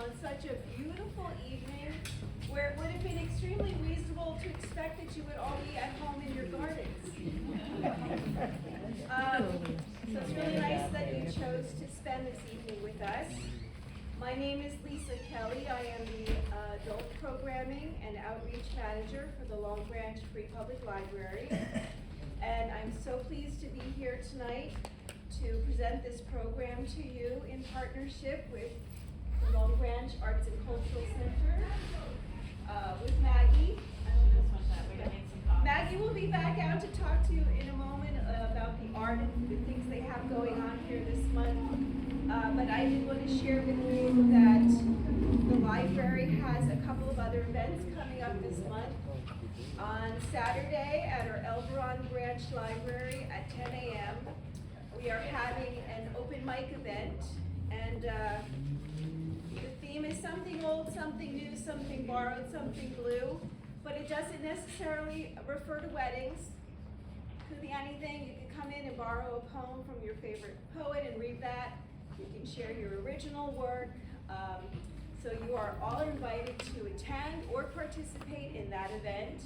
on such a beautiful evening where it would have been extremely reasonable to expect that you would all be at home in your gardens. So it's really nice that you chose to spend this evening with us. My name is Lisa Kelly. I am the Adult Programming and Outreach Manager for the Long Branch Free Public Library. And I'm so pleased to be here tonight to present this program to you in partnership with the Long Branch Arts and Cultural Center, with Maggie. Maggie will be back out to talk to you in a moment about the art and the things they have going on here this month. But I did want to share with you that the library has a couple of other events coming up this month. On Saturday at our Elberon Branch Library at 10 a.m., we are having an open mic event, and the theme is something old, something new, something borrowed, something blue, but it doesn't necessarily refer to weddings. Could be anything. You can come in and borrow a poem from your favorite poet and read that. You can share your original work. So you are all invited to attend or participate in that event.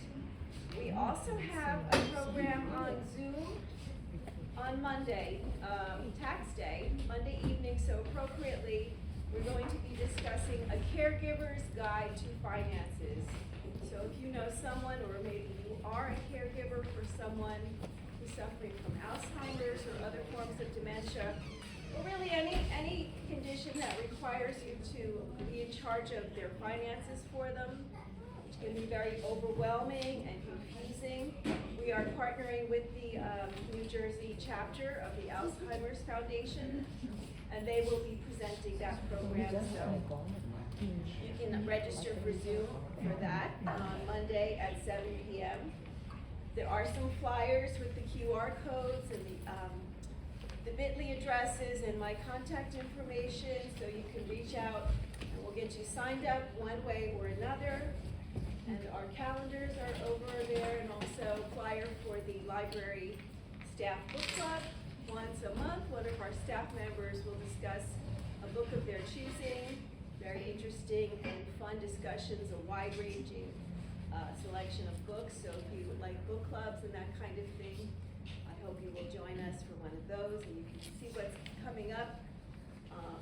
We also have a program on Zoom on Monday, tax day, Monday evening, so appropriately, we're going to be discussing a caregiver's guide to finances. So if you know someone, or maybe you are a caregiver for someone who's suffering from Alzheimer's or other forms of dementia, or really any condition that requires you to be in charge of their finances for them, which can be very overwhelming and confusing. We are partnering with the New Jersey chapter of the Alzheimer's Foundation, and they will be presenting that program. So you can register for Zoom for that on Monday at 7 p.m. There are some flyers with the QR codes and the bit.ly addresses and my contact information, so you can reach out and we'll get you signed up one way or another. And our calendars are over there, and also flyer for the library staff book club. Once a month, one of our staff members will discuss a book of their choosing. Very interesting and fun discussions, a wide-ranging selection of books. So if you would like book clubs and that kind of thing, I hope you will join us for one of those, and you can see what's coming up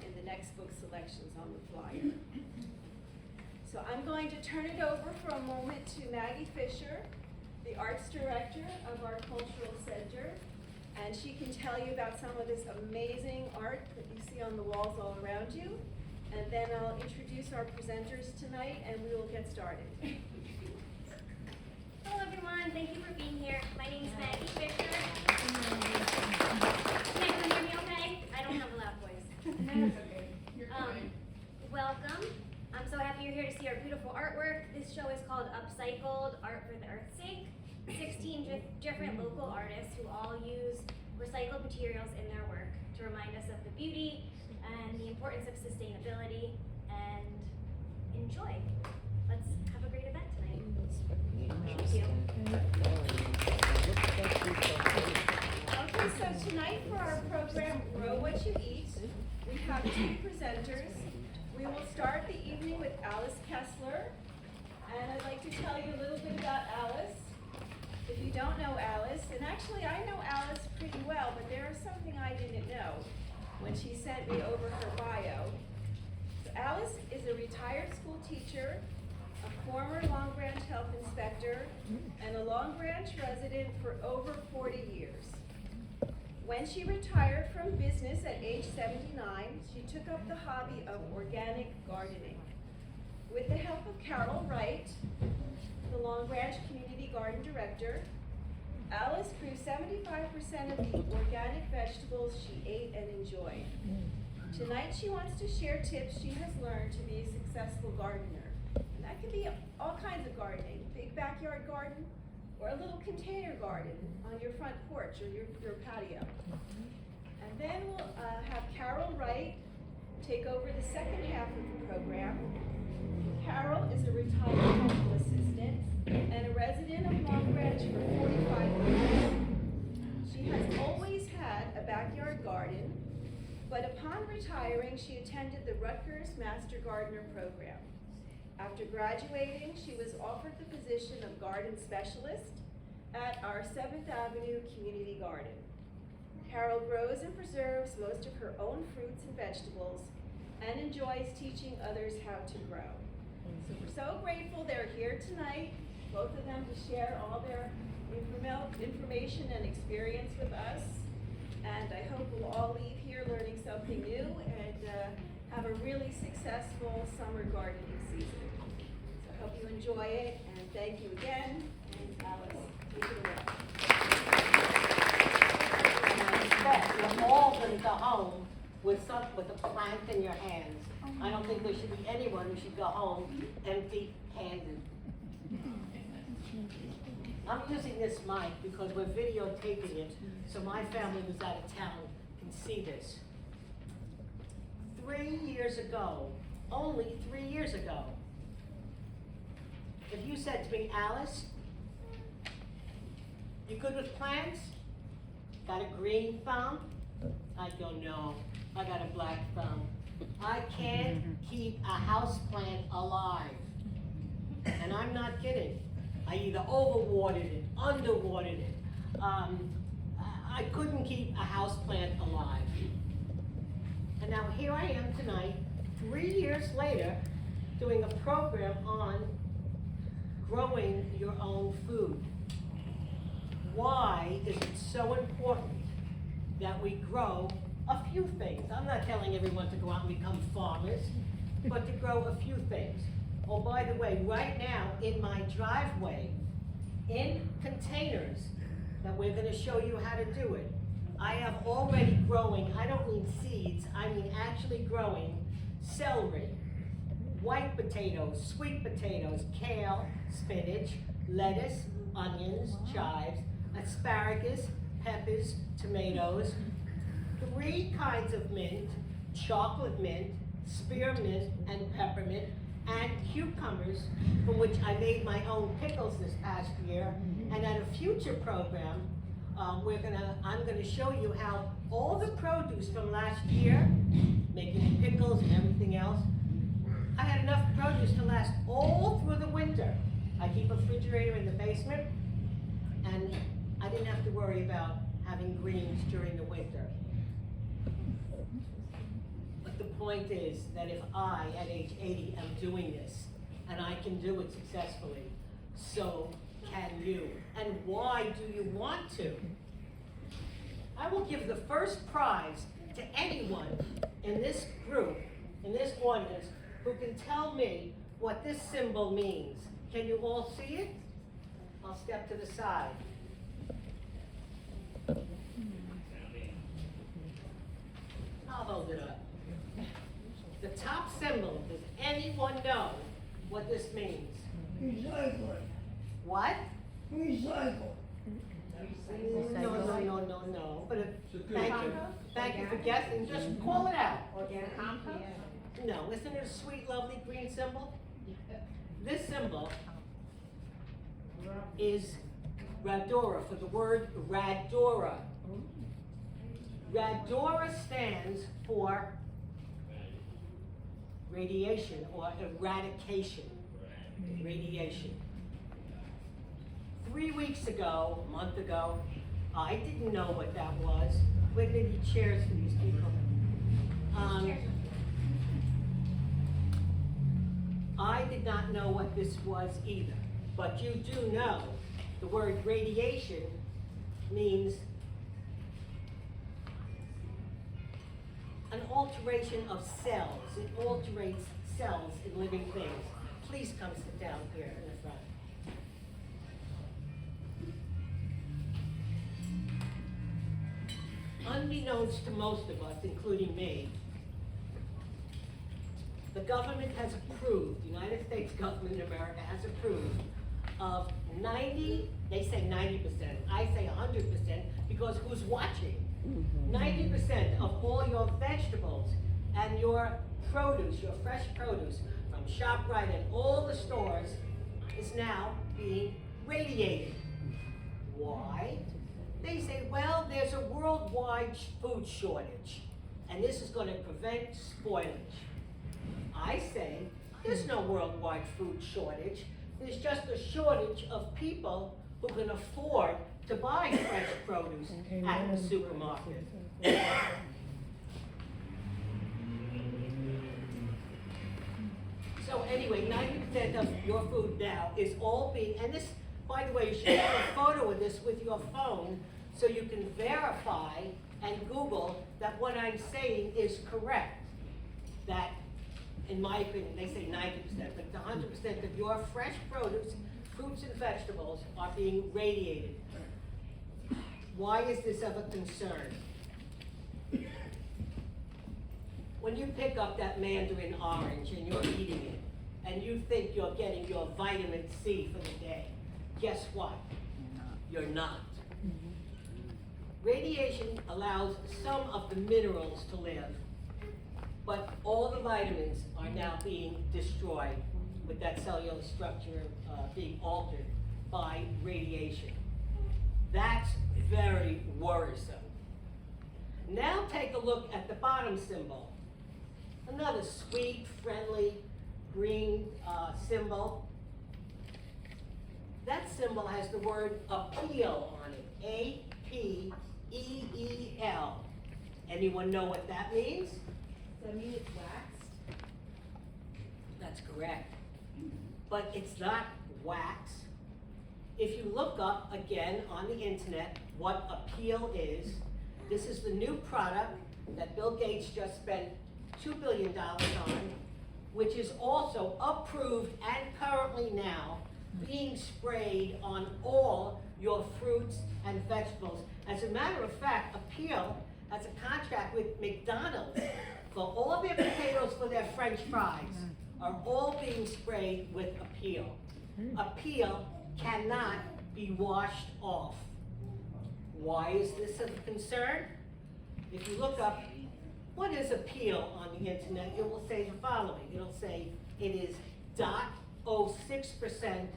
in the next book selections on the flyer. So I'm going to turn it over for a moment to Maggie Fisher, the arts director of our cultural center, and she can tell you about some of this amazing art that you see on the walls all around you. And then I'll introduce our presenters tonight, and we will get started. Hello everyone, thank you for being here. My name is Maggie Fisher. Can everyone hear me okay? I don't have a loud voice. Welcome. I'm so happy you're here to see our beautiful artwork. This show is called Upcycled Art for the Earth's Sake. 16 different local artists who all use recycled materials in their work to remind us of the beauty and the importance of sustainability, and enjoy. Let's have a great event tonight. Thank you. Okay, so tonight for our program, Grow What You Eat, we have two presenters. We will start the evening with Alice Kessler, and I'd like to tell you a little bit about Alice. If you don't know Alice, and actually I know Alice pretty well, but there is something I didn't know when she sent me over her bio. So Alice is a retired school teacher, a former Long Branch health inspector, and a Long Branch resident for over 40 years. When she retired from business at age 79, she took up the hobby of organic gardening. With the help of Carol Wright, the Long Branch Community Garden Director, Alice grew 75% of the organic vegetables she ate and enjoyed. Tonight she wants to share tips she has learned to be a successful gardener. And that can be all kinds of gardening, big backyard garden, or a little container garden on your front porch or your patio. And then we'll have Carol Wright take over the second half of the program. Carol is a retired medical assistant and a resident of Long Branch for 45 years. She has always had a backyard garden, but upon retiring, she attended the Rutgers Master Gardener program. After graduating, she was offered the position of garden specialist at our 7th Avenue Community Garden. Carol grows and preserves most of her own fruits and vegetables and enjoys teaching others how to grow. So we're so grateful they're here tonight, both of them, to share all their information and experience with us. And I hope we'll all leave here learning something new and have a really successful summer gardening season. So I hope you enjoy it, and thank you again. And Alice, take it away. And I expect you're all going to go home with a plant in your hands. I don't think there should be anyone who should go home empty-handed. I'm using this mic because we're videotaping it, so my family who's out of town can see this. 3 years ago, only 3 years ago, if you said to me, Alice, you good with plants? Got a green thumb? I'd go, no, I got a black thumb. I can't keep a house plant alive. And I'm not kidding. I either overwatered it, underwatered it. I couldn't keep a house plant alive. And now here I am tonight, 3 years later, doing a program on growing your own food. Why is it so important that we grow a few things? I'm not telling everyone to go out and become farmers, but to grow a few things. Oh, by the way, right now in my driveway, in containers that we're going to show you how to do it, I have already growing, I don't mean seeds, I mean actually growing celery, white potatoes, sweet potatoes, kale, spinach, lettuce, onions, chives, asparagus, peppers, tomatoes, 3 kinds of mint, chocolate mint, spearmint, and peppermint, and cucumbers, from which I made my own pickles this past year. And at a future program, I'm gonna show you how all the produce from last year, making pickles and everything else, I had enough produce to last all through the winter. I keep a refrigerator in the basement, and I didn't have to worry about having greens during the winter. But the point is that if I, at age 80, am doing this, and I can do it successfully, so can you. And why do you want to? I will give the first prize to anyone in this group, in this audience, who can tell me what this symbol means. Can you all see it? I'll step to the side. I'll hold it up. The top symbol, does anyone know what this means? Recycle. What? Recycle. No. But thank you for guessing. Just call it out. Organic compost? No, isn't it a sweet, lovely green symbol? This symbol is Radora, for the word Radora. Radora stands for radiation or eradication. Radiation. 3 weeks ago, a month ago, I didn't know what that was. We're gonna need chairs for these people. I did not know what this was either, but you do know the word radiation means an alteration of cells. It alterates cells in living things. Please come sit down here in the front. Unbeknownst to most of us, including me, the government has approved, the United States government in America has approved of 90, they say 90%, I say 100%, because who's watching? 90% of all your vegetables and your produce, your fresh produce from ShopRite and all the stores is now being radiated. Why? They say, well, there's a worldwide food shortage. and this is gonna prevent spoilage. I say, there's no worldwide food shortage. There's just a shortage of people who can afford to buy fresh produce at the supermarket. So anyway, 90% of your food now is all being, and this, by the way, you should have a photo of this with your phone so you can verify and Google that what I'm saying is correct. That, in my opinion, they say 90%, but 100% of your fresh produce, fruits and vegetables are being radiated. Why is this of a concern? When you pick up that mandarin orange and you're eating it, and you think you're getting your vitamin C for the day, guess what? You're not. Radiation allows some of the minerals to live, but all the vitamins are now being destroyed with that cellular structure being altered by radiation. That's very worrisome. Now take a look at the bottom symbol. Another sweet, friendly, green symbol. That symbol has the word appeal on it, A-P-E-E-L. Anyone know what that means? Does that mean it's waxed? That's correct. But it's not wax. If you look up again on the internet what appeal is, this is the new product that Bill Gates just spent $2 billion on, which is also approved and currently now being sprayed on all your fruits and vegetables. As a matter of fact, Appeal has a contract with McDonald's for all their potatoes for their French fries are all being sprayed with Appeal. Appeal cannot be washed off. Why is this a concern? If you look up what is Appeal on the internet, it will say the following. It'll say it is 0.06%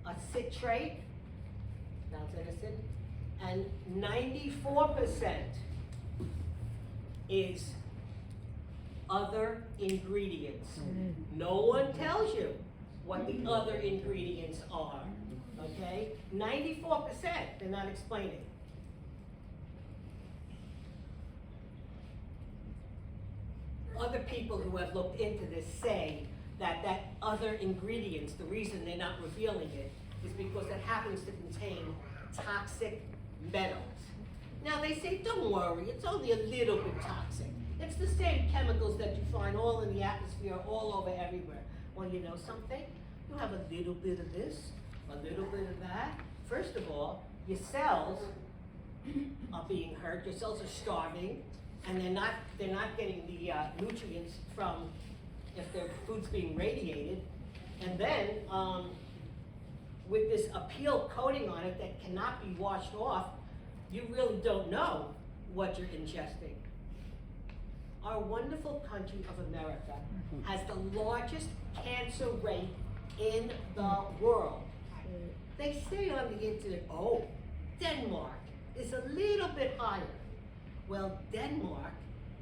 a citrate, sounds innocent, and 94% is other ingredients. No one tells you what the other ingredients are, okay? 94%, they're not explaining. Other people who have looked into this say that other ingredients, the reason they're not revealing it is because it happens to contain toxic metals. Now they say, don't worry, it's only a little bit toxic. It's the same chemicals that you find all in the atmosphere, all over everywhere. Well, you know something? You have a little bit of this, a little bit of that. First of all, your cells are being hurt, your cells are starving, and they're not getting the nutrients from if their food's being radiated. And then, with this Appeal coating on it that cannot be washed off, you really don't know what you're ingesting. Our wonderful country of America has the largest cancer rate in the world. They say on the internet, oh, Denmark is a little bit higher. Well, Denmark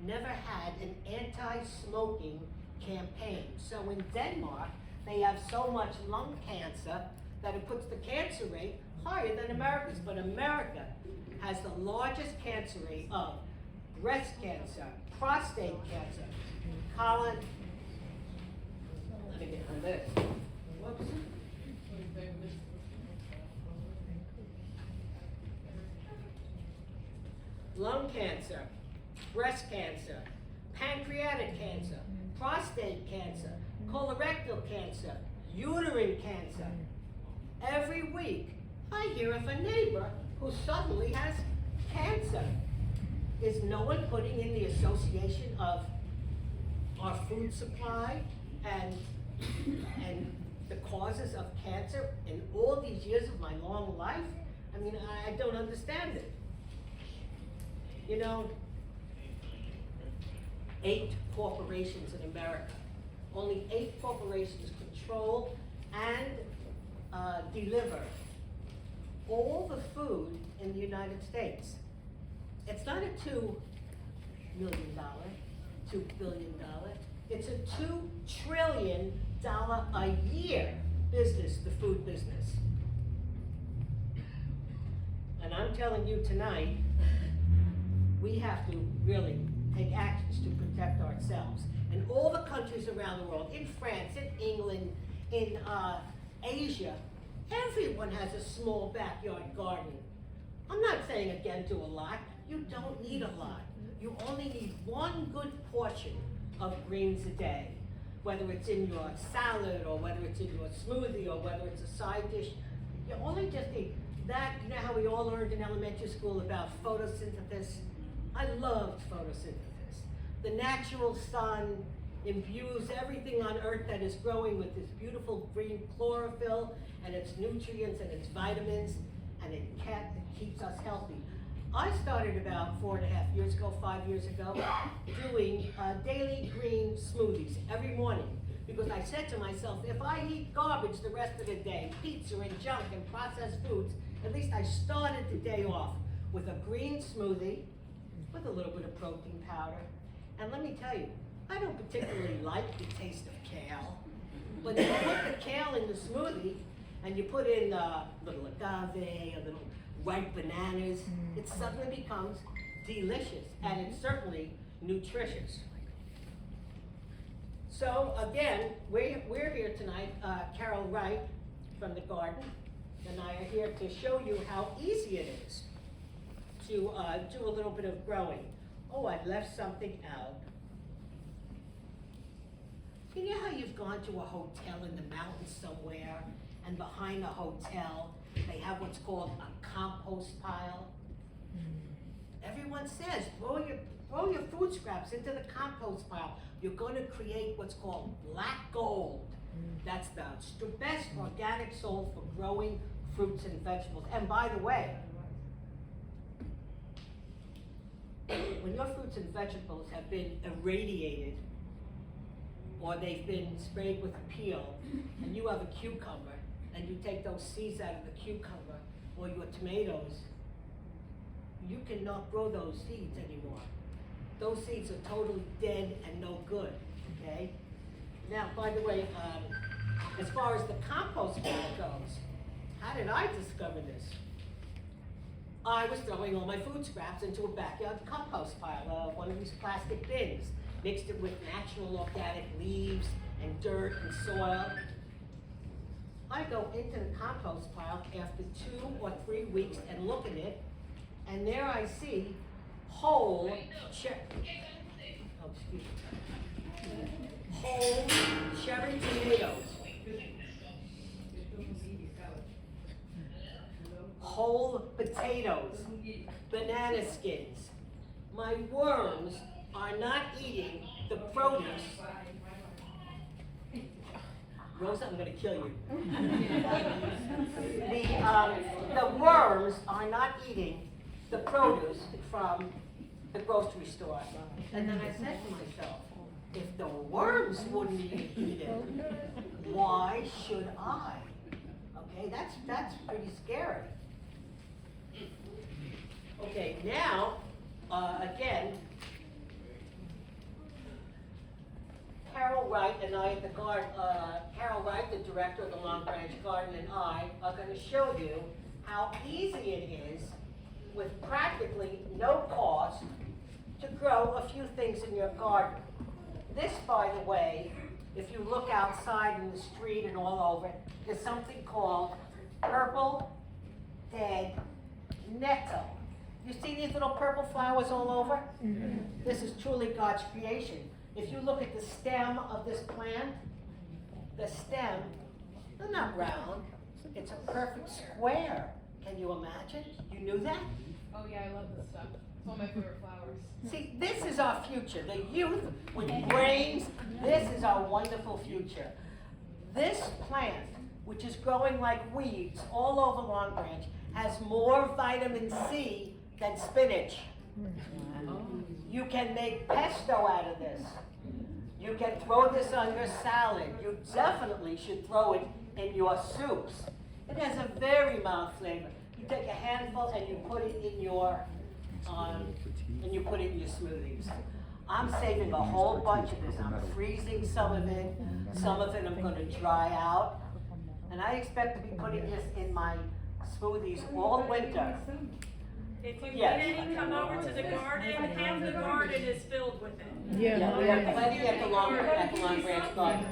never had an anti-smoking campaign. So in Denmark, they have so much lung cancer that it puts the cancer rate higher than America's. But America has the largest cancer rate of breast cancer, prostate cancer, colon, let me get on this. Whoops. Lung cancer, breast cancer, pancreatic cancer, prostate cancer, colorectal cancer, uterine cancer. Every week, I hear of a neighbor who suddenly has cancer. Is no one putting in the association of our food supply and the causes of cancer in all these years of my long life? I mean, I don't understand it. You know, 8 corporations in America, only 8 corporations control and deliver all the food in the United States. It's not a million, $2 billion. It's a $2 trillion a year business, the food business. And I'm telling you tonight, we have to really take actions to protect ourselves. And all the countries around the world, in France, in England, in Asia, everyone has a small backyard garden. I'm not saying again do a lot. You don't need a lot. You only need one good portion of greens a day. Whether it's in your salad, or whether it's in your smoothie, or whether it's a side dish. You only just need that. You know how we all learned in elementary school about photosynthesis? I loved photosynthesis. The natural sun imbues everything on earth that is growing with this beautiful green chlorophyll and its nutrients and its vitamins, and it keeps us healthy. I started about 4.5 years ago, 5 years ago, doing daily green smoothies every morning, because I said to myself, if I eat garbage the rest of the day, pizza and junk and processed foods, at least I started the day off with a green smoothie with a little bit of protein powder. And let me tell you, I don't particularly like the taste of kale, but if you put the kale in the smoothie and you put in a little agave, a little ripe bananas, it suddenly becomes delicious, and it's certainly nutritious. So again, we're here tonight, Carol Wright from the garden and I are here to show you how easy it is to do a little bit of growing. Oh, I left something out. You know how you've gone to a hotel in the mountains somewhere, and behind the hotel, they have what's called a compost pile? Everyone says, throw your food scraps into the compost pile. You're gonna create what's called black gold. That's the best organic soil for growing fruits and vegetables. And by the way, when your fruits and vegetables have been irradiated, or they've been sprayed with a peel, and you have a cucumber, and you take those seeds out of the cucumber, or your tomatoes, you cannot grow those seeds anymore. Those seeds are totally dead and no good, okay? Now, by the way, as far as the compost pile goes, how did I discover this? I was throwing all my food scraps into a backyard compost pile, one of these plastic bins, mixed it with natural organic leaves and dirt and soil. I go into the compost pile after 2 or 3 weeks and look at it, and there I see whole cherry tomatoes, whole potatoes, banana skins. My worms are not eating the produce. Rosa, I'm gonna kill you. The worms are not eating the produce from the grocery store. And then I said to myself, if the worms wouldn't eat it, why should I? Okay, that's pretty scary. Okay, now, again, Carol Wright and I at the garden, Carol Wright, the director of the Long Branch Garden, and I are going to show you how easy it is, with practically no cost, to grow a few things in your garden. This, by the way, if you look outside in the street and all over, is something called purple dead nettle. You see these little purple flowers all over? Mm-hmm. This is truly God's creation. If you look at the stem of this plant, the stem, they're not round, it's a perfect square. Can you imagine? You knew that? Oh yeah, I love this stuff. It's one of my favorite flowers. See, this is our future. The youth with brains, this is our wonderful future. This plant, which is growing like weeds all over Long Branch, has more vitamin C than spinach. You can make pesto out of this. You can throw this on your salad. You definitely should throw it in your soups. It has a very mild flavor. You take a handful and you put it in your and you put it in your smoothies. I'm saving a whole bunch of this. I'm freezing some of it I'm gonna dry out. And I expect to be putting this in my smoothies all winter. If you Yes. didn't come over to the garden, half the garden is filled with it. Yeah, we have plenty at the Long Branch Garden.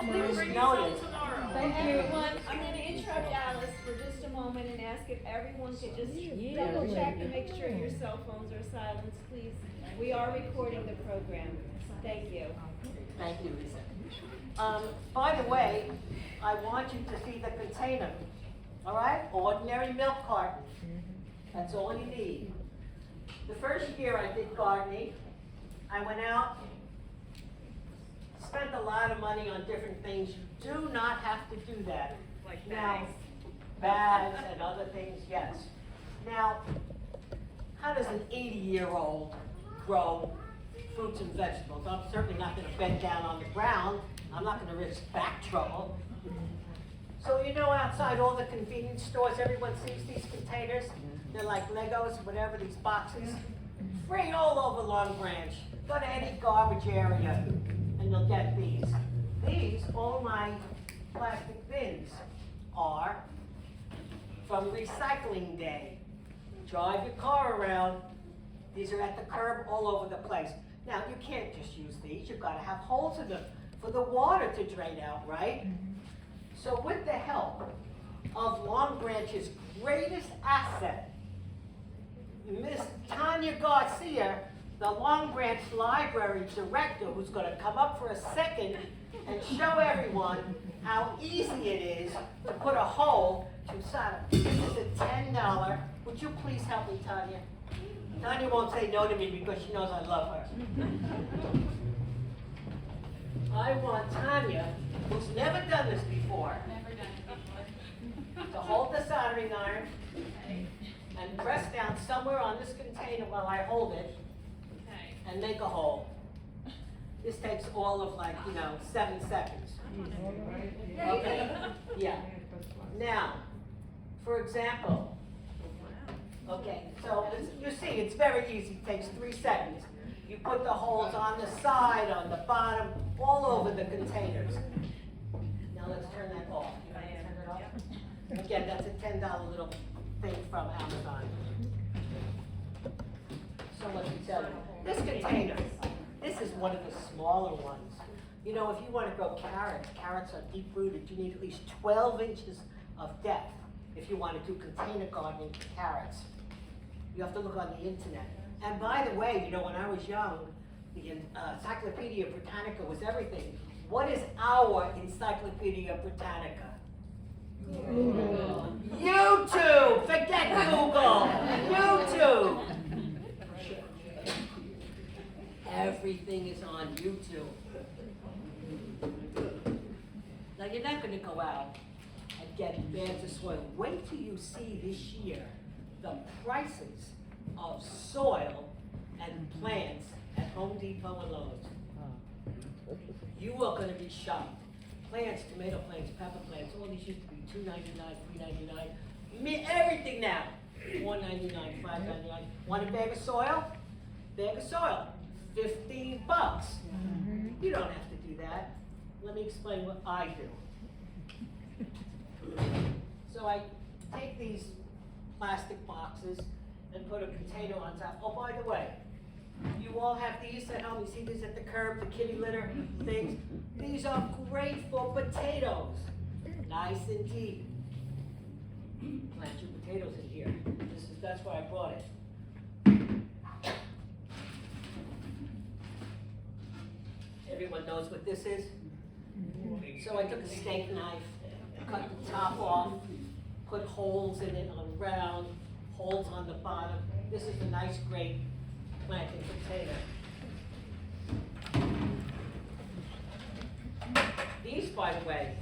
Please Bring notice, some tomorrow. Everyone, I'm gonna interrupt Alice for just a moment and ask if everyone could just double check and make sure your cell phones are silenced, please. We are recording the program. Thank you. thank you, Lisa. By the way, I want you to see the container, all right? Ordinary milk carton. That's all you need. The first year I did gardening, I went out, spent a lot of money on different things. You do not have to do that. Like Now, bags. bags and other things, yes. Now, how does an 80-year-old grow fruits and vegetables? I'm certainly not gonna bend down on the ground. I'm not gonna risk back trouble. So you know, outside all the convenience stores, everyone sees these containers. They're like Legos, whatever, these boxes. Free all over Long Branch. Go to any garbage area and you'll get these. These, all my plastic bins are from recycling day. Drive your car around. These are at the curb all over the place. Now, you can't just use these. You've gotta have holes in them for the water to drain out, right? So with the help of Long Branch's greatest asset, Miss Tanya Garcia, the Long Branch Library Director, who's gonna come up for a second and show everyone how easy it is to put a hole to solder. This is a $10. Would you please help me, Tanya? Tanya won't say no to me because she knows I love her. I want Tanya, who's never done this before, Never done it before. to hold the soldering iron and press down somewhere on this container while I hold it Okay. and make a hole. This takes all of 7 seconds. Okay, yeah. Now, for example, okay, so you see, it's very easy, it takes 3 seconds. You put the holes on the side, on the bottom, all over the containers. Now let's turn that off. You want to turn it off? Again, that's a $10 little thing from Amazon. So let me tell you, this container, this is one of the smaller ones. You know, if you want to grow carrots, carrots are deep rooted, you need at least 12 inches of depth if you want to do container gardening for carrots. You have to look on the internet. And by the way, when I was young, the Encyclopedia Britannica was everything. What is our Encyclopedia Britannica? YouTube! Forget Google! YouTube! Everything is on YouTube. Now, you're not gonna go out and get bags of soil. Wait till you see this year the prices of soil and plants at Home Depot and Lowe's. You are gonna be shocked. Plants, tomato plants, pepper plants, all these used to be $2.99, $3.99. Everything now, $4.99, $5.99. Want a bag of soil? Bag of soil, $15. You don't have to do that. Let me explain what I do. So I take these plastic boxes and put a container on top. Oh, by the way, you all have these at home. You see these at the curb, the kitty litter things. These are great for potatoes. Nice and deep. Plant your potatoes in here. That's why I brought it. Everyone knows what this is? So I took a steak knife, cut the top off, put holes in it on round, holes on the bottom. This is a nice, great planting potato. These, by the way,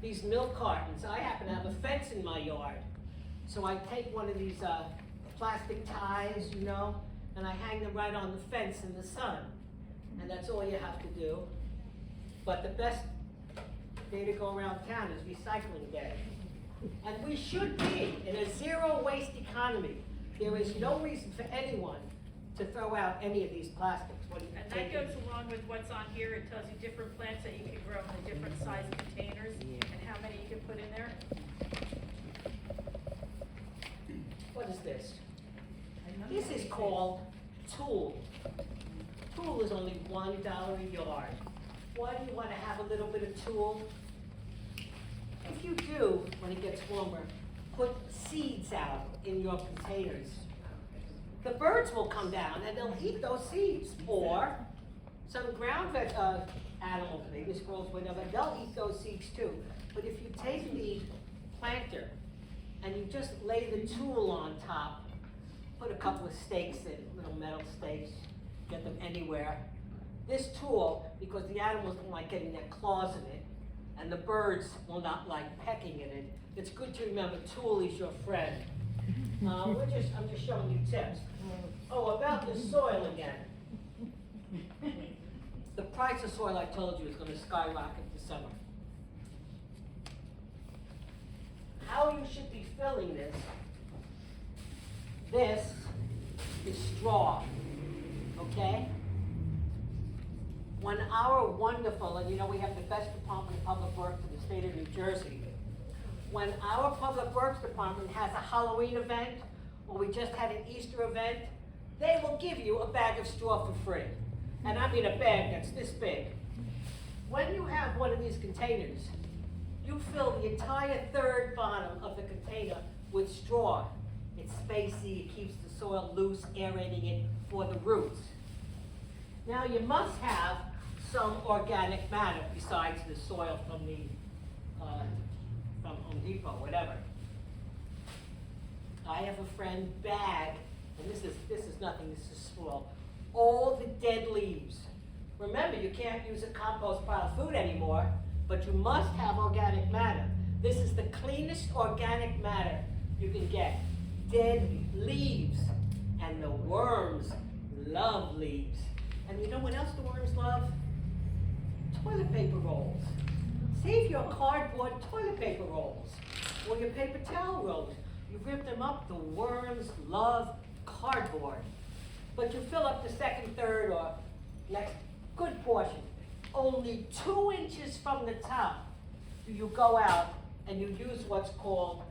these milk cartons, I happen to have a fence in my yard. So I take one of these plastic ties, and I hang them right on the fence in the sun. And that's all you have to do. But the best day to go around town is recycling day. And we should be in a zero waste economy. There is no reason for anyone to throw out any of these plastics. What do you And think? that goes along with what's on here, it tells you different plants that you can grow in the different size containers, and how many you can put in there. What is this? This is called tulle. Tulle is only $1 a yard. Why do you want to have a little bit of tulle? If you do, when it gets warmer, put seeds out in your containers. The birds will come down and they'll eat those seeds, or some ground animals, maybe squirrels, whatever, they'll eat those seeds too. But if you take the planter and you just lay the tulle on top, put a couple of stakes in, little metal stakes, get them anywhere. This tulle, because the animals don't like getting their claws in it, and the birds will not like pecking at it, it's good to remember tulle is your friend. I'm just showing you tips. Oh, about the soil again. The price of soil, I told you, is gonna skyrocket this summer. How you should be filling this is straw, okay? When our wonderful, and you know we have the best Department of Public Works in the state of New Jersey, when our Public Works Department has a Halloween event, or we just had an Easter event, they will give you a bag of straw for free. And I mean a bag that's this big. When you have one of these containers, you fill the entire third bottom of the container with straw. It's spacey, it keeps the soil loose, aerating it for the roots. Now you must have some organic matter besides the soil from Home Depot, whatever. I have a friend bag, and this is nothing, this is small. All the dead leaves. Remember, you can't use a compost pile of food anymore, but you must have organic matter. This is the cleanest organic matter you can get. Dead leaves, and the worms love leaves. And you know what else the worms love? Toilet paper rolls. Save your cardboard toilet paper rolls, or your paper towel rolls. You rip them up, the worms love cardboard. But you fill up the second, third, or next good portion. Only 2 inches from the top do you go out and you use what's called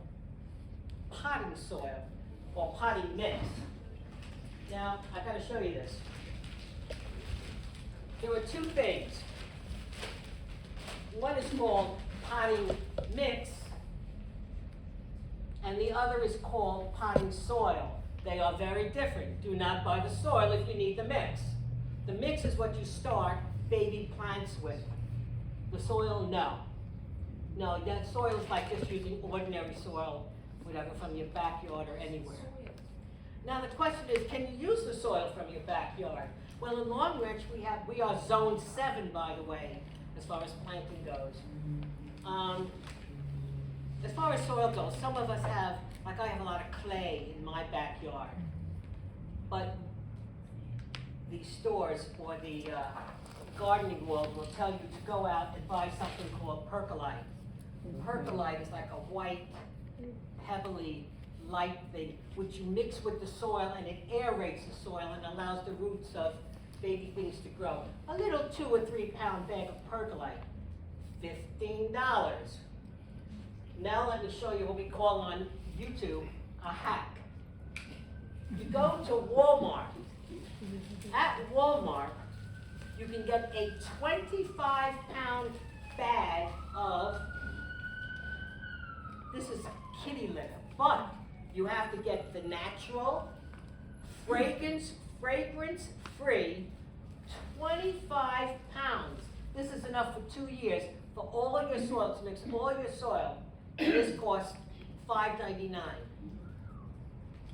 potting soil, or potting mix. Now, I gotta show you this. There are 2 things. One is called potting mix, and the other is called potting soil. They are very different. Do not buy the soil if you need the mix. The mix is what you start baby plants with. The soil, no. No, that soil is like just using ordinary soil, whatever, from your backyard or anywhere. Now the question is, can you use the soil from your backyard? Well, in Long Ridge, we are zone 7, by the way, as far as planting goes. As far as soil goes, some of us have, like I have a lot of clay in my backyard. But the stores or the gardening world will tell you to go out and buy something called percolite. Percolite is like a white, pebbly, light thing, which you mix with the soil, and it aerates the soil and allows the roots of baby things to grow. A little 2 or 3 pound bag of percolite, $15. Now let me show you what we call on YouTube a hack. You go to Walmart. At Walmart, you can get a 25-pound bag of, this is kitty litter, but you have to get the natural, fragrance-free, 25 pounds. This is enough for 2 years for all of your soil, to mix all your soil. And this costs $5.99.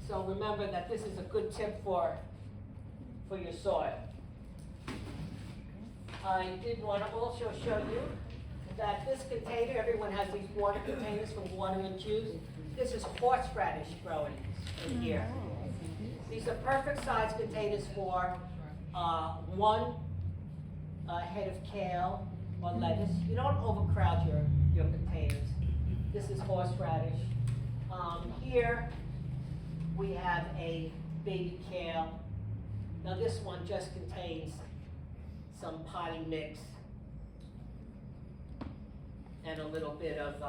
So remember that this is a good tip for your soil. I did want to also show you that this container, everyone has these water containers for water and juice. This is horseradish growing in here. These are perfect size containers for 1 head of kale or lettuce. You don't overcrowd your containers. This is horseradish. Here we have a baby kale. Now this one just contains some potting mix and a little bit of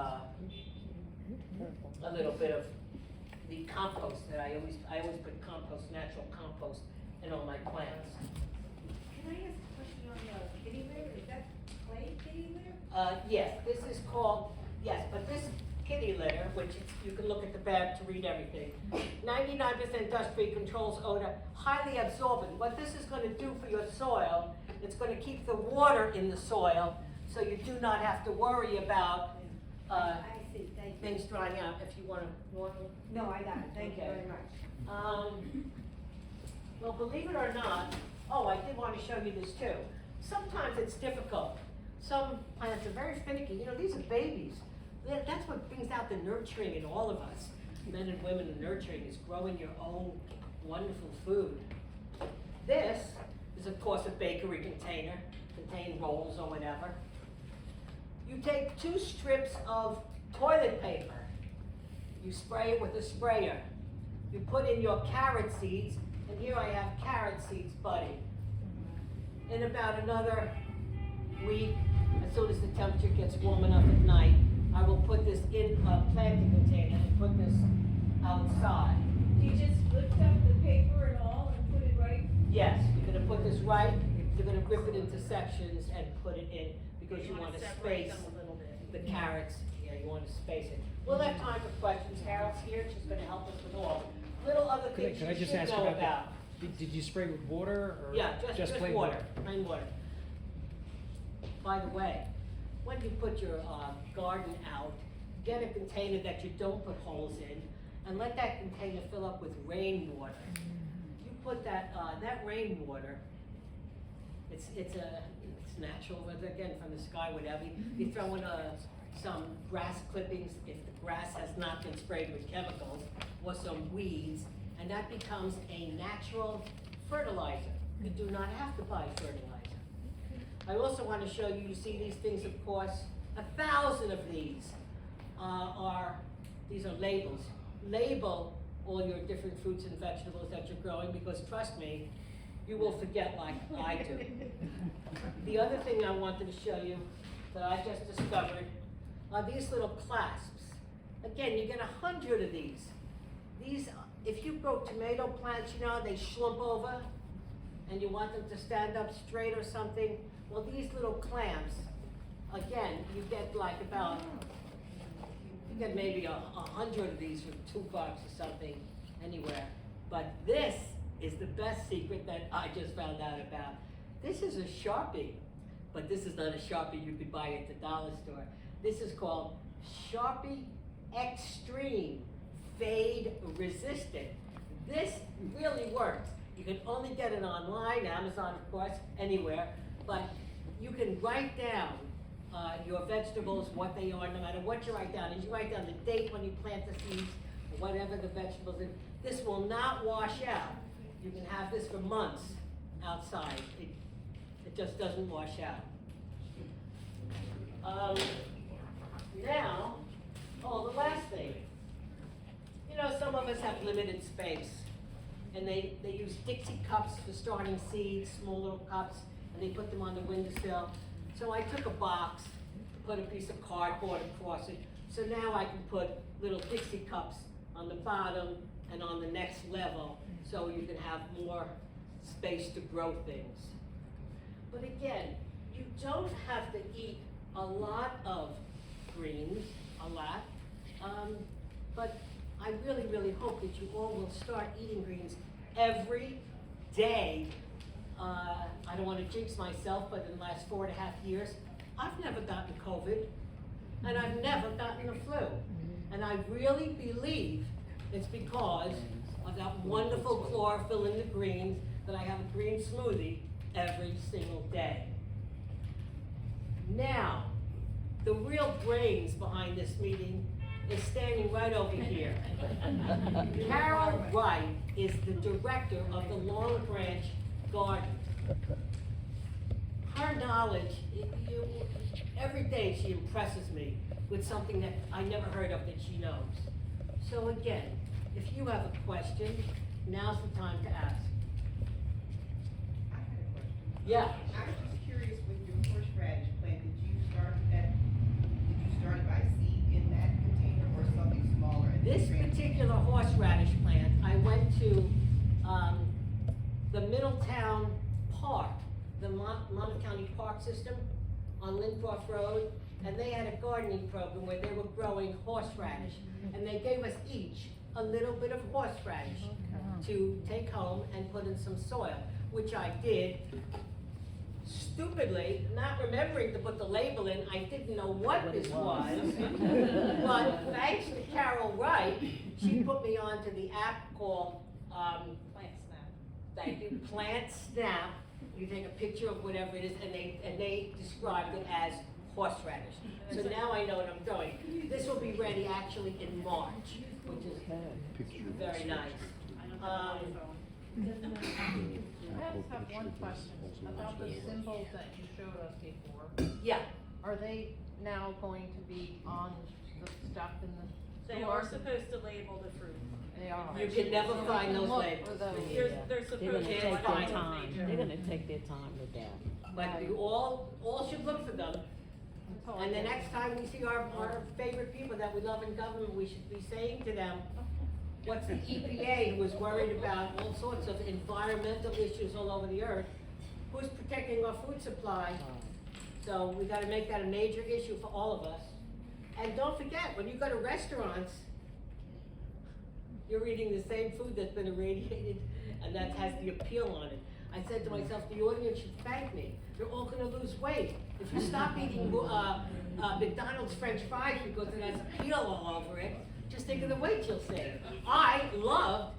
the compost that I always put compost, natural compost in all my plants. Can I ask a question on the kitty litter? Is that clay kitty litter? Yes, this is called, yes, but this kitty litter, which you can look at the bag to read everything. 99% dust-free, controls odor, highly absorbent. What this is gonna do for your soil, it's gonna keep the water in the soil, so you do not have to worry about, I see, thank you. things drying out. If you want. No, I got it, thank you Okay. very much. Well, believe it or not, oh, I did want to show you this too. Sometimes it's difficult. Some plants are very finicky. You know, these are babies. That's what brings out the nurturing in all of us, men and women. The nurturing is growing your own wonderful food. This is, of course, a bakery container, contain rolls or whatever. You take 2 strips of toilet paper. You spray it with a sprayer. You put in your carrot seeds, and here I have carrot seeds budding. In about another week, as soon as the temperature gets warm enough at night, I will put this in a planting container and put this outside. Do you just lift up the paper and all and put it right? Yes, you're gonna put this right, you're gonna rip it into sections and put it in, because you wanna separate space them a little bit. the carrots, yeah, you wanna space it. We'll have time for questions. Harold's here, she's gonna help us with all. Little other things Could I you just should ask know about about. that? Did you spray with water or? Yeah, just plain water, plain water. By the way, when you put your garden out, get a container that you don't put holes in, and let that container fill up with rainwater. You put that rainwater, it's natural, whether again from the sky, whatever. You throw in some grass clippings, if the grass has not been sprayed with chemicals, or some weeds, and that becomes a natural fertilizer. You do not have to buy fertilizer. I also want to show you, you see these things, of course, 1,000 of these these are labels. Label all your different fruits and vegetables that you're growing, because trust me, you will forget like I do. The other thing I wanted to show you that I just discovered are these little clasps. Again, you get 100 of these. These, if you grow tomato plants, you know, they slump over, and you want them to stand up straight or something. Well, these little clamps, again, you get like about, you get maybe 100 of these for $2 or something anywhere. But this is the best secret that I just found out about. This is a Sharpie, but this is not a Sharpie you could buy at the dollar store. This is called Sharpie Extreme Fade Resistant. This really works. You can only get it online, Amazon, of course, anywhere, but you can write down your vegetables, what they are, no matter what you write down. And you write down the date when you plant the seeds, or whatever the vegetables is. This will not wash out. You can have this for months outside. It just doesn't wash out. Now, the last thing. You know, some of us have limited space, and they use Dixie cups for starting seeds, small little cups, and they put them on the windowsill. So I took a box, put a piece of cardboard across it, so now I can put little Dixie cups on the bottom and on the next level, so you can have more space to grow things. But again, you don't have to eat a lot of greens, but I really, really hope that you all will start eating greens every day. I don't want to jinx myself, but in the last 4.5 years, I've never gotten COVID, and I've never gotten the flu. And I really believe it's because of that wonderful chlorophyll in the greens, that I have a green smoothie every single day. Now, the real brains behind this meeting is standing right over here. Carol Wright is the director of the Long Branch Garden. Her knowledge, every day she impresses me with something that I never heard of that she knows. So again, if you have a question, now's the time to ask. Yeah, I was just curious with your horseradish plant, did you start it by seed in that container or something smaller? And this then particular horseradish plant, I went to, the Middletown Park, the Monmouth County Park System on Lincroft Road, and they had a gardening program where they were growing horseradish. And they gave us each a little bit of horseradish to take home and put in some soil, which I did. Stupidly, not remembering to put the label in, I didn't know what this was. But thanks to Carol Wright, she put me onto the app called, Plant snap. thank you, Plant Snap. You take a picture of whatever it is, and they described it as horseradish. So now I know what I'm doing. This will be ready actually in March, which is very nice. I just have one question about the symbols that you showed us before. Yeah, Are they now going to be on the stuff in the They store? are supposed to label the fruit. They are. you can never So find we can those look labels. for those. They're supposed They're gonna to. take Can't their find them. time, they're gonna take their time with that. But you all should look for them. That's all I And the get. next time we see our favorite people that we love in government, we should be saying to them, what's the EPA, who is worried about all sorts of environmental issues all over the earth, who's protecting our food supply? So we gotta make that a major issue for all of us. And don't forget, when you go to restaurants, you're eating the same food that's been irradiated and that has the appeal on it. I said to myself, the audience should thank me. You're all gonna lose weight. If you stop eating, McDonald's French fries because it has appeal all over it, just think of the weight you'll save. I loved,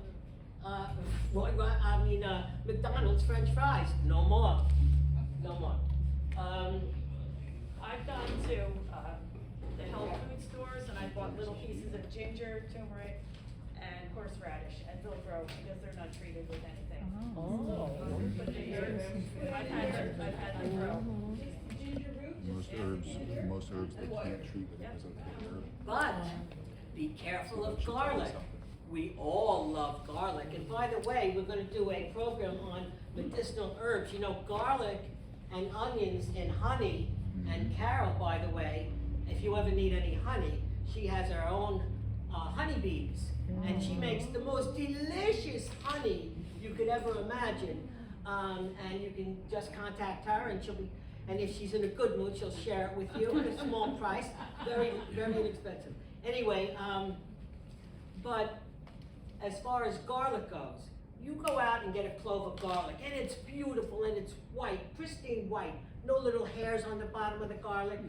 McDonald's French fries. No more. No more. I've gone to, the health food stores and I bought little pieces of ginger, turmeric, and horseradish, and they'll grow because they're not treated with anything. Oh. But I've had them grow. Most herbs they can't treat with it because of the herb. But be careful of garlic. We all love garlic. And by the way, we're gonna do a program on medicinal herbs. You know, garlic and onions and honey, and Carol, by the way, if you ever need any honey, she has her own honeybees. And she makes the most delicious honey you could ever imagine. And you can just contact her and she'll be, and if she's in a good mood, she'll share it with you at a small price, very, very inexpensive. Anyway, but as far as garlic goes, you go out and get a clove of garlic, and it's beautiful, and it's white, pristine white, no little hairs on the bottom of the garlic.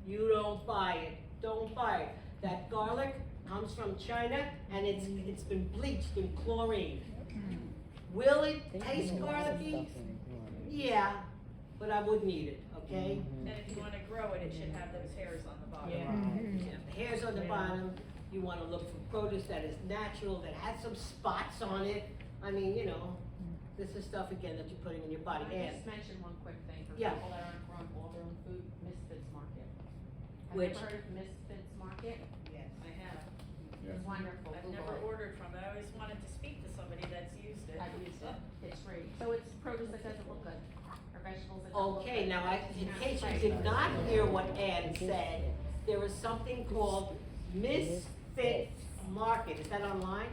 You don't buy it, don't buy it. That garlic comes from China, and it's been bleached in chlorine. Will it taste garlicky? Yeah, but I wouldn't eat it, okay? And if you wanna grow it, it should have those hairs on the bottom. Yeah, the hairs on the bottom, you wanna look for produce that is natural, that has some spots on it. I mean, you know, this is stuff again that you're putting in your body. Can I And just mention one quick thing for Yeah. people that aren't growing all their own food, Misfits Market. Have Which? you ever heard of Misfits Market? Yes, I have. It's wonderful. I've Google never it. ordered from it, I always wanted to speak to somebody that's used it. I've used it, it's free. So it's produce that doesn't look good, or vegetables that don't look good. okay, now in It's case you not did spicy. not hear what Ann said, there is something called Misfit Market. Is that online?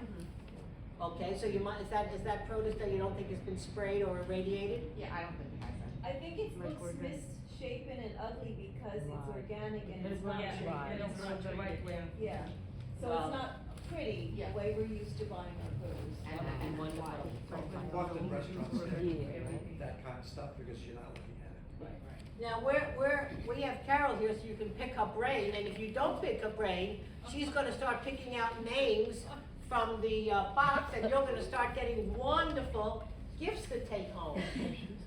Okay, so you might, is that produce that you don't think has been sprayed or irradiated? Yeah, I don't think it has that. I think it looks misshapen and ugly because it's organic and it's not Yeah, treated. it'll grow the right way. Yeah, so Well- it's not pretty Yeah. the way we're used to buying our produce. And That would be that's wonderful. why. Boston restaurants, Yeah. that kind of stuff, because you're not looking at it. Now, we have Carol here, so you can pick her brain, and if you don't pick her brain, she's gonna start picking out names from the box, and you're gonna start getting wonderful gifts to take home.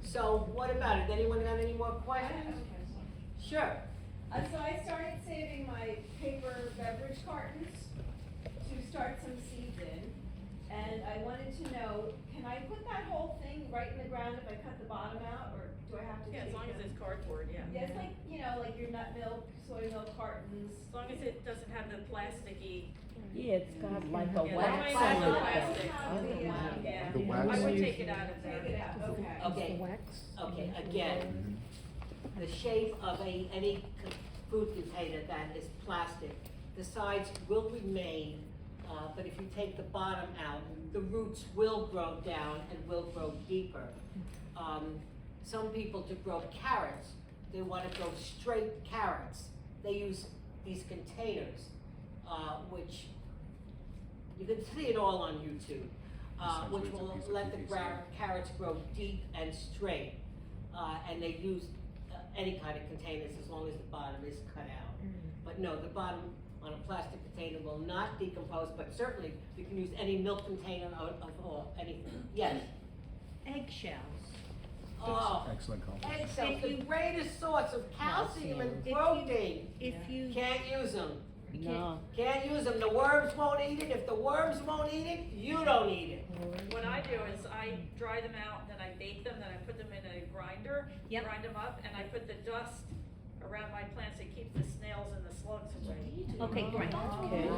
So what about it? Anyone have any more questions? Sure. So I started saving my paper beverage cartons to start some seeds in. And I wanted to know, can I put that whole thing right in the ground if I cut the bottom out, or do I have to Yeah, take as long as them? it's cardboard, yeah. Yeah, it's like, like your nut milk, soy milk cartons. As long as it doesn't have the plasticky Yeah, it's got like a Yeah, wax that's on why it. it's plastic. Oh, wow. Yeah, The wax I would is- take it out of there. Take it out, okay. Okay, okay, again, the shape of any food container that is plastic, the sides will remain, but if you take the bottom out, the roots will grow down and will grow deeper. Some people, to grow carrots, they wanna grow straight carrots. They use these containers, which, you can see it all on YouTube, which will let the carrots grow deep and straight. And they use any kind of containers as long as the bottom is cut out. But no, the bottom on a plastic container will not decompose, but certainly you can use any milk container or anything. Yes? Eggshells. Oh, Excellent call. eggshells, the greatest source of calcium and If you- protein. If you, Can't use them. No. Can't use them. The worms won't eat it. If the worms won't eat it, you don't eat it. What I do is I dry them out, then I bake them, then I put them in a grinder, Yep. grind them up, and I put the dust around my plants to keep the snails and the slugs away. okay, great. Okay,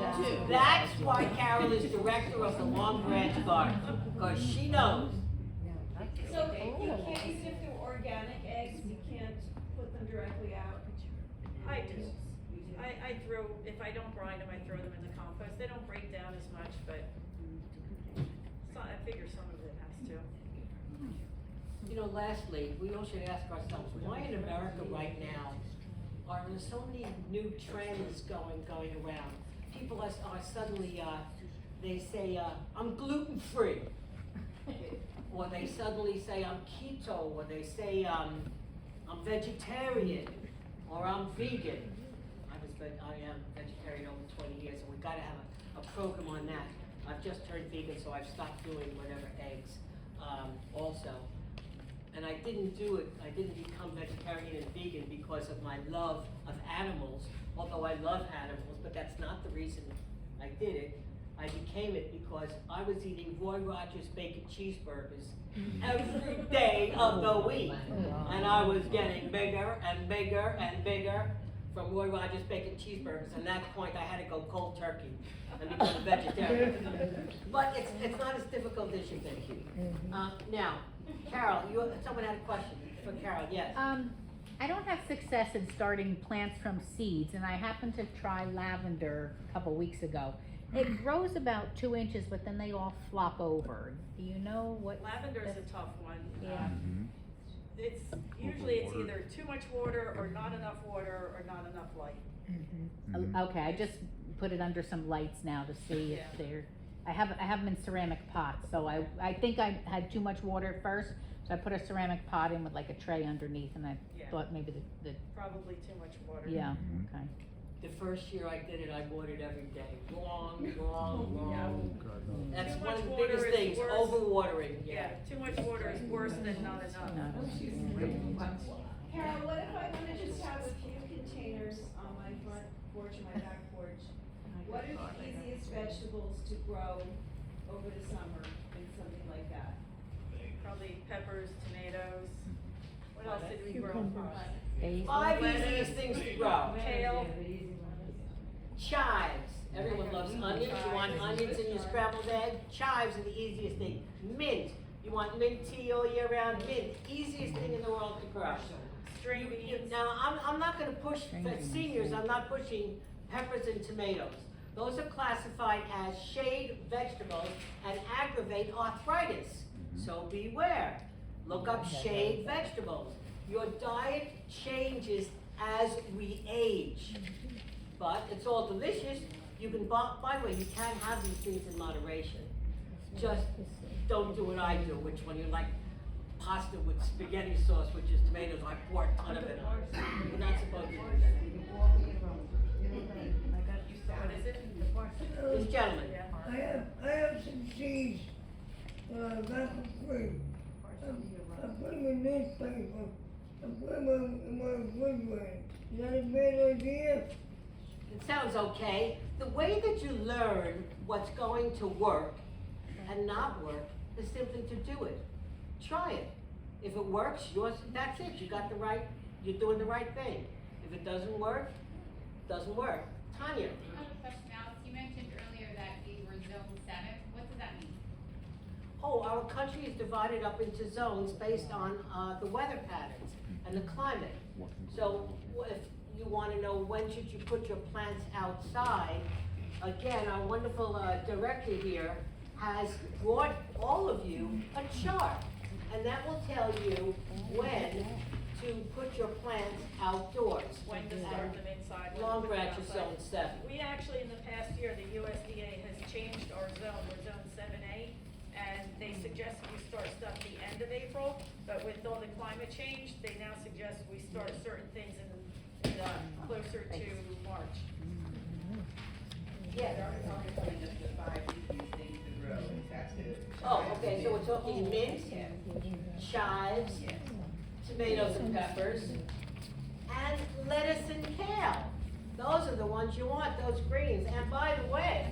That's why Carol is director of the Long Branch Garden, because she knows. So you can't, even if they're organic eggs, you can't put them directly out? I do. I throw, if I don't grind them, I throw them in the compost. They don't break down as much, but I figure some of it has to. You know, lastly, we all should ask ourselves, why in America right now are there so many new trends going around? People are suddenly, they say, I'm gluten-free. Or they suddenly say, I'm keto, or they say, I'm vegetarian, or I'm vegan. I am vegetarian over 20 years, and we've gotta have a program on that. I've just turned vegan, so I've stopped doing whatever eggs, also. And I didn't do it, I didn't become vegetarian and vegan because of my love of animals, although I love animals, but that's not the reason I did it. I became it because I was eating Roy Rogers bacon cheeseburgers every day of the week. And I was getting bigger and bigger and bigger from Roy Rogers bacon cheeseburgers, and at that point I had to go cold turkey and become a vegetarian. But it's not as difficult as you think. Now, Carol, someone had a question for Carol, yes. I don't have success in starting plants from seeds, and I happened to try lavender a couple weeks ago. It grows about 2 inches, but then they all flop over. Do you know what? Lavender's a tough one. Yeah. It's, usually it's either too much water or not enough water or not enough light. Okay, I just put it under some lights now to see if Yeah. they're, I have them in ceramic pots, so I think I had too much water at first, so I put a ceramic pot in with like a tray underneath, and I Yeah. thought maybe the, Probably too much water. yeah, okay. The first year I did it, I watered every day, long. That's Too one much of the water biggest is things, worse. overwatering, Yeah, too much water is worse than not enough. Not enough. Carol, what if I wanna just have a few containers on my front porch and my back porch? What are the easiest vegetables to grow over the summer and something like that? Probably peppers, tomatoes. What else did we grow? Basil. 5 Lettuce. easiest things to grow. Kale. Chives. Everyone loves onions. You want onions in your scrambled egg? Chives are the easiest thing. Mint. You want mint tea all year round? Mint. Easiest thing in the world to grow. String beans. Now, I'm not gonna push, for seniors, I'm not pushing peppers and tomatoes. Those are classified as shade vegetables and aggravate arthritis. So beware. Look up shade vegetables. Your diet changes as we age. But it's all delicious. You can, by the way, you can have these things in moderation. Just don't do what I do, which when you like pasta with spaghetti sauce, which is tomatoes, I pour a ton of it on. You're not supposed to do that. What is it? This gentleman. I have some seeds, back from spring. I put them in newspaper, I put them in my refrigerator. Is that a bad idea? It sounds okay. The way that you learn what's going to work and not work is simply to do it. Try it. If it works, that's it. You're doing the right thing. If it doesn't work, doesn't work. Tanya? I have a question, Alice. You mentioned earlier that we were zone 7. What does that mean? Oh, our country is divided up into zones based on, the weather patterns and the climate. So if you wanna know when should you put your plants outside, again, our wonderful, director here has brought all of you a chart. And that will tell you when to put your plants outdoors. When to start them inside. when to Long put them Branch is outside. zone 7. We actually, in the past year, the USDA has changed our zone, we're zone 7A, and they suggested we start stuff the end of April, but with all the climate change, they now suggest we start certain things closer to March. Yeah. They're already telling us the 5 easiest things to grow, and that's it. Oh, okay, so we're talking mint, chives, tomatoes and peppers, and lettuce and kale. Those are the ones you want, those greens. And by the way,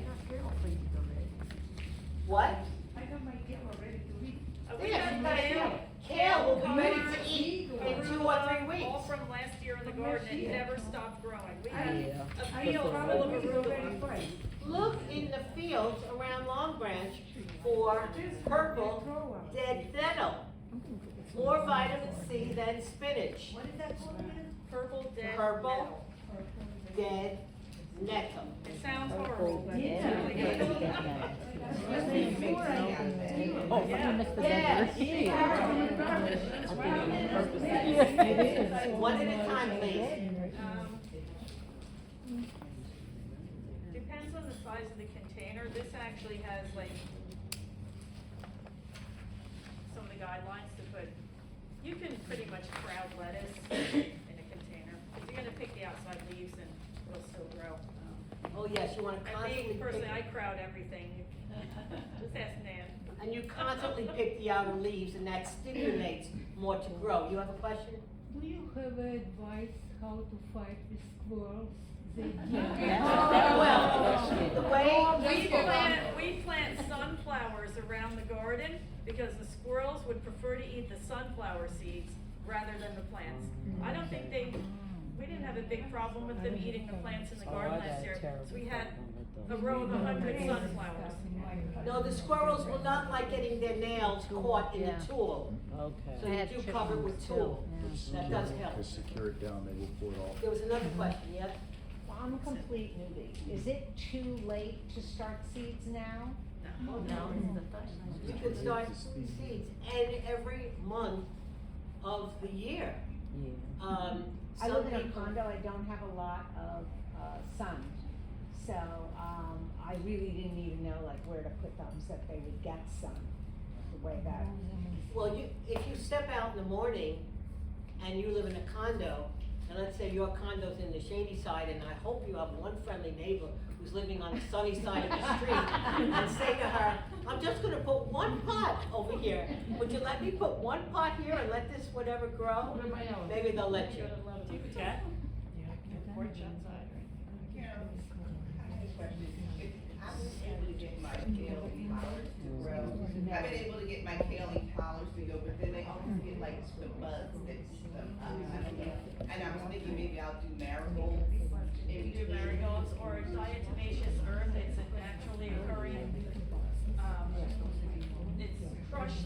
what? I got my kale already to eat. We Yes, have you gotta kale. do. Kale will be ready to eat in 2 or 3 weeks. All from last year in the garden, and never stopped growing. We had Yeah. a field full of arugula. Look in the fields around Long Branch for purple dead nettle. More vitamin C than spinach. What is that called again? Purple dead Purple nettle. dead nettle. It sounds horrible, but it's Yeah. really good. Oh, you Yeah. missed the Yes. dead. One at a time, please. Depends on the size of the container. This actually has like some of the guidelines to put, you can pretty much crowd lettuce in a container. If you're gonna pick the outside leaves and it'll still grow. Oh, yes, you wanna I constantly think personally, I pick, crowd everything. Just ask Nan. and you constantly pick the outer leaves, and that stimulates more to grow. You have a question? Do you have advice how to fight with squirrels? Well, the way, We plant sunflowers around the garden because the squirrels would prefer to eat the sunflower seeds rather than the plants. I don't think we didn't have a big problem with them eating the plants in the garden last year. So we had a row of 100 sunflowers. no, the squirrels will not like getting their nails caught in Yeah. the tool. Okay. So I you had do cover it with chickens, too. tulle. Yeah. That does help. To secure it down, they will pull it off. There was another question, yes? I'm a complete newbie. Is it too late to start seeds now? Oh, no. You can start seeds, and every month of the year. I Some live in a people- condo, I don't have a lot of, sun. So, I really didn't even know like where to put them so that they would get sun, the way that. Well, if you step out in the morning and you live in a condo, and let's say your condo's in the shady side, and I hope you have one friendly neighbor who's living on the sunny side of the street, and say to her, I'm just gonna put one pot over here. Would you let me put one pot here and let this whatever grow? Maybe they'll let you. Do you have a cat? Porch outside, right? Carol, I have a question. I was able to get my kale and collards to grow. I've been able to get my kale and collards to go, but then they always get like the bugs that eat them up. I don't know. And I was thinking maybe I'll do marigolds. If you do marigolds or a diatomaceous earth, it's a naturally occurring, it's crushed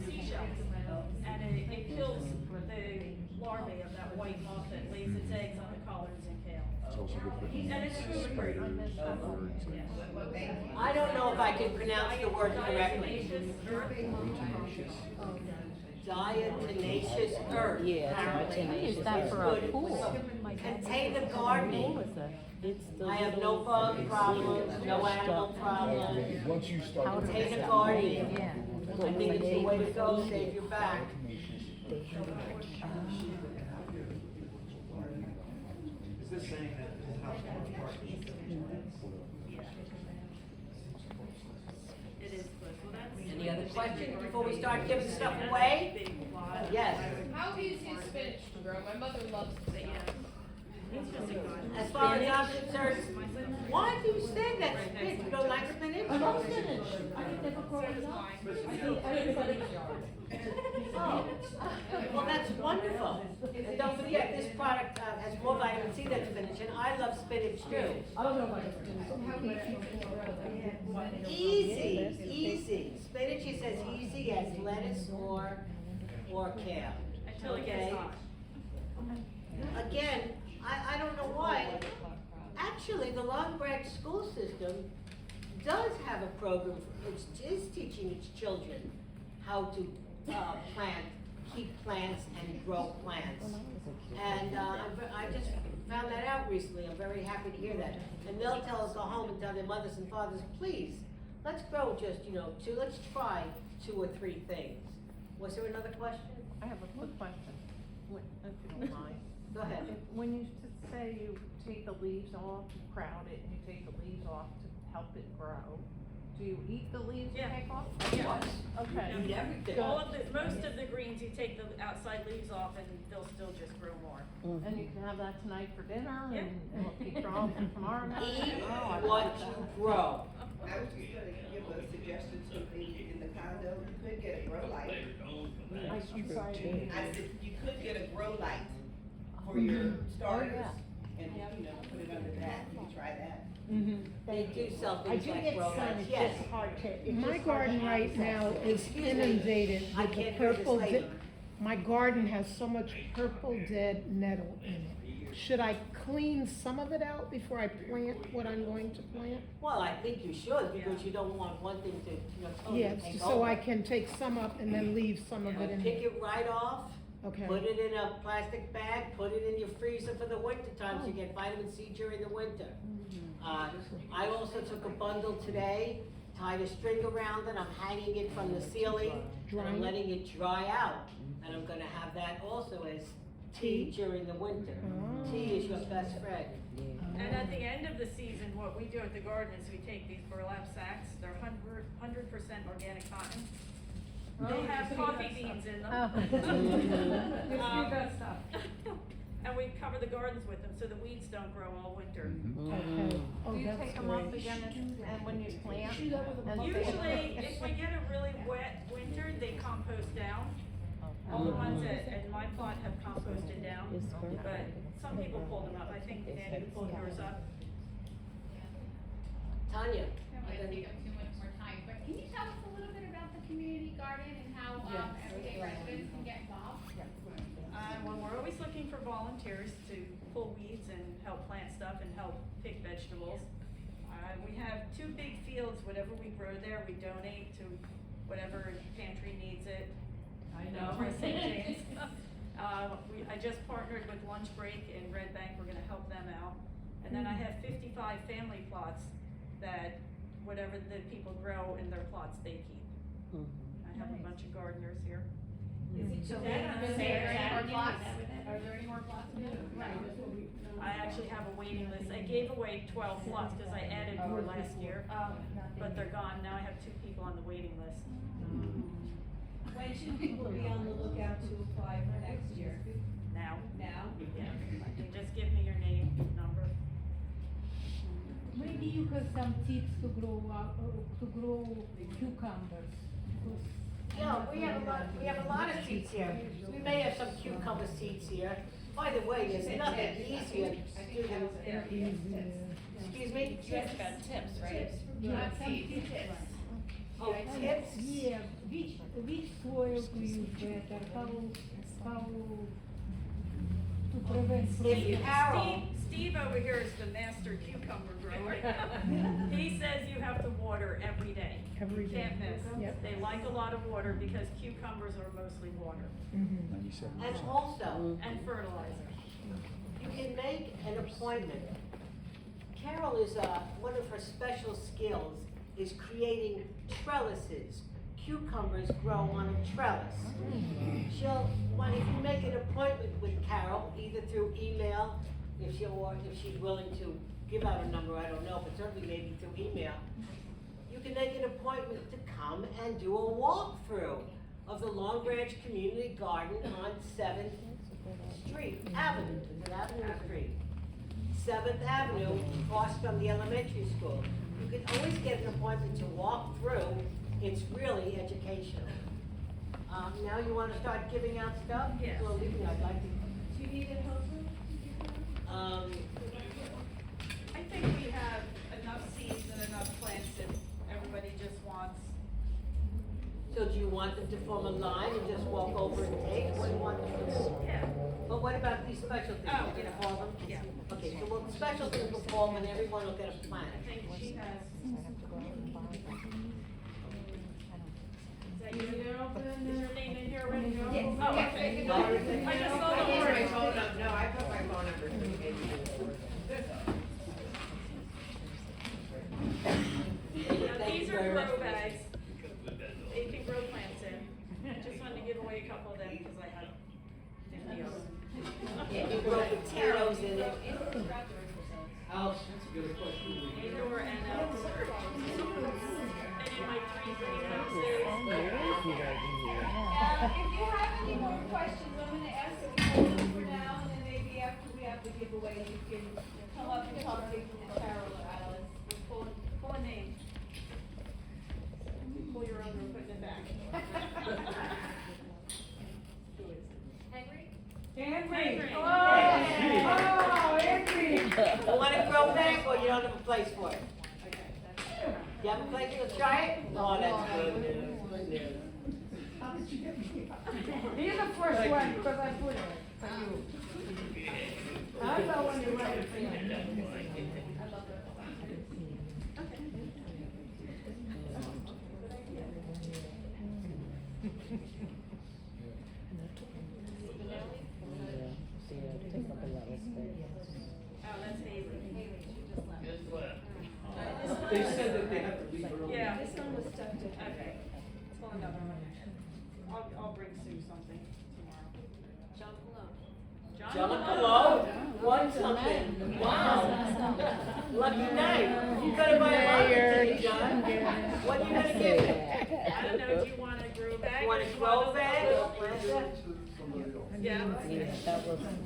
seashells. And it kills the larvae of that white moth that lays its eggs on the collards and kale. It's also good for And it's food free. birds and- Well, thank you. I don't know if I can pronounce the word correctly. Diatomaceous earth. Diatomaceous earth. Yeah, apparently. diatomaceous Use that for a Good. pool. Container gardening. It's the I have no little- bug problems, no animal problems. Once you start. Powder Container gardening, Yeah. I think it's the way to go, save your back. Is this saying that this house is apartment? It is, but well, that's. Any other questions before we start giving stuff away? Big lot. Yes. How easy is spinach to grow? My mother loves But yeah, it's just a garden. As far as I'm concerned, why do you say that spinach? You don't like spinach? I love spinach. I can never grow So does enough. mine. I think everybody. Oh, well, that's wonderful. And don't forget, this product has has more vitamin C than spinach, and I love spinach too. I don't know about Easy. Spinach is as easy as lettuce or kale. Until it gets Okay. hot. Again, I don't know why. Actually, the Long Branch school system does have a program, is teaching its children how to keep plants and grow plants. And I just found that out recently. I'm very happy to hear that. And they'll go home and tell their mothers and fathers, please, let's grow just, let's try 2 or 3 things. Was there another question? I have a quick question, if you don't mind. Go ahead. When you say you take the leaves off, you crowd it, and you take the leaves off to help it grow, do you eat the leaves you Yeah. take off? Yeah. Okay. Eat everything. Most of the greens, you take the outside leaves off and they'll still just grow more. And you can have that tonight for dinner, Yeah. and it'll keep growing for tomorrow night? Eat Oh, I what like you that. grow. I was just gonna give a suggestion to in the condo, you could get a grow light. I'm sorry. I said, you could get a grow light for your starters, yeah. and, put it under that, you could try that. They do sell I things do like get grow sun, lights, it's yes. just hard to, it's My just hard to garden right access. now is Excuse me. inundated I with the can't hear this purple, lady. my garden has so much purple dead nettle in it. Should I clean some of it out before I plant what I'm going to plant? Well, I think you should, because you don't want one thing to, totally Yes, take so over. I can take some up and then leave some of it in Pick there. it right off, Okay. put it in a plastic bag, put it in your freezer for the winter time, so you get vitamin C during the winter. I also took a bundle today, tied a string around it, I'm hanging it from the ceiling, and I'm Drying it? letting it dry out. And I'm gonna have that also as tea during the winter. Oh. Tea is your best friend. And at the end of the season, what we do at the garden is we take these burlap sacks, they're 100% organic cotton. They have coffee beans in them. And we cover the gardens with them so the weeds don't grow all winter. Okay. Oh, Do you that's take them up great. again and when you plant? Usually, if we get a really wet winter, they compost down. All the ones at my plot have composted down, but some people pull them up. I think Danny, you pulled yours up. Tanya? I don't want to take up too much more time, but can you tell us a little bit about the community garden and how, everyday residents can get involved? Well, we're always looking for volunteers to pull weeds and help plant stuff and help pick vegetables. We have 2 big fields, whatever we grow there, we donate to whatever pantry needs it. I know, for St. James. I just partnered with Lunch Break in Red Bank, we're gonna help them out. And then I have 55 family plots that whatever the people grow in their plots, they keep. I have a bunch of gardeners here. So are there any more plots? Are there any more plots? I actually have a waiting list. I gave away 12 plots because I added more last year, but they're gone. Now I have 2 people on the waiting list. When should people be on the lookout to apply for next year? Now, Now? yeah. Just give me your name, number. Maybe you have some tips to grow cucumbers. Yeah, we have a lot of seeds here. We may have some cucumber seeds here. By the way, there's nothing easier to do than, excuse me? You guys got tips, right? Oh, tips? Yeah, which soil to use better, how to prevent If Carol, Steve over here is the master cucumber grower. He says you have to water every day. Every You day. can't miss. Yep. They like a lot of water because cucumbers are mostly water 97. and also, and fertilizer. you can make an appointment. Carol is, one of her special skills is creating trellises. Cucumbers grow on a trellis. If you make an appointment with Carol, either through email, if she's willing to give out a number, I don't know, but certainly maybe through email, you can make an appointment to come and do a walkthrough of the Long Branch Community Garden on 7th Avenue. Is it Avenue or Street? 7th Avenue, across from the elementary school. You can always get an appointment to walk through. It's really educational. Now you wanna start giving out stuff? Yes. Well, I'd like to. Do you need a helper? want them to form a line and just walk over and take? What do you want them to do? Yeah. But what about these special things? Oh, You're gonna haul them? Yeah. Okay, so well, the special things will form and everyone will get a plan. I think she has. Is that you, Daryl? Is your name in here already? No? Yes. Oh, okay. I just saw the I word. No, I put my phone number, so you maybe Now, these are grow bags. That you can grow plants in. Just wanted to give away a couple of them because I have 50 of them. Yeah, you grow potatoes in it. Alex, that's a good question. Indoor and outdoor. And in my 3 greenhouses. If you have any more questions, I'm gonna ask that we hold them for now, and then maybe after we have the giveaway, you can come up and talk to Carol or Alice. Pull a name. Pull your own, we're putting it back. Henry. Oh, Henry. You want to grow back or you don't have a place for it? You have a place to try it? Oh, that's good news, good news. He's the first one, because I put it for you. I know when you're ready for you. Oh, that's Haley. They said that they have to leave early. Yeah. This one was stuck to. Okay. Pull another one. I'll bring Sue something tomorrow. John Cologne won something. Wow. Lucky night. You gotta buy a lottery ticket, John. What are you gonna give him? I don't know, do you want a grow bag? You want or a do you grow want bag or a Somebody else. Yeah.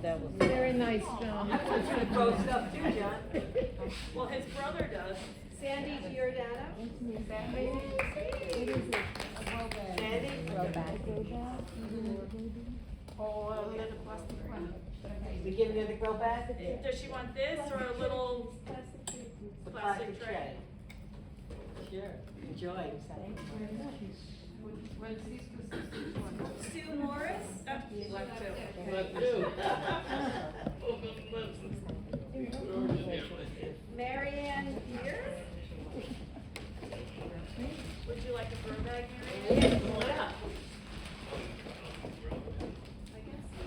That was. Very nice, John. I'm gonna grow stuff too, John. Well, his brother does. Sandy Giordano? Sandy? Oh, little plastic one. We give you the grow bag? Does she want this or a little The plastic tray? Sure, enjoy. Sue Morris? Left two. Marianne Pierce? Would you like a grow bag, Mary? Yeah.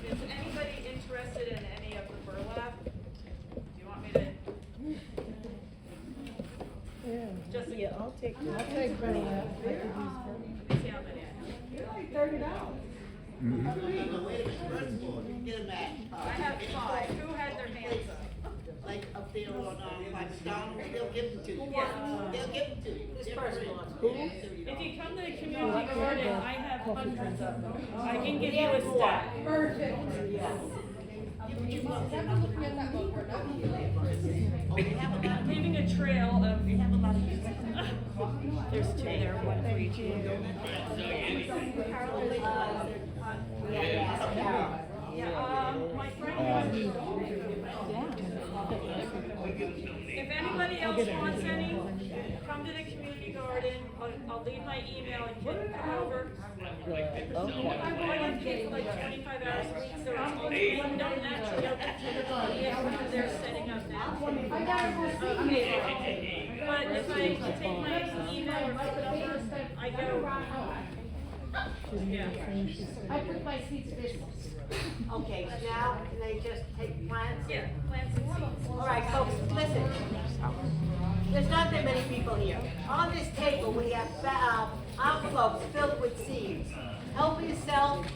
Is anybody interested in any of the burlap? Do you want me to? Just a, I'll take that. let me see how many I have. You're like $30. I have 5. Who had their hands up? Like up there on, by McDonald's, they'll give them to you. Yeah. They'll give them to you. This person wants Who? If you come to the community garden, I have hundreds of them. I can give you a stack. Perfect. I'm leaving a trail of. There's 2 there, 1 for each of you. Yeah, my friend wants. If anybody else wants any, come to the community garden. I'll leave my email and you can come over. I want to get like 25 hours a week, so it's only, we don't actually open to the garden, they're setting up now. But if I take my email or phone number, I go. Yeah. I put my seeds this. Okay, so now can they just take plants? Yeah, plants and seeds. All right, folks, listen. There's not that many people here. On this table, we have envelopes filled with seeds. Help yourself,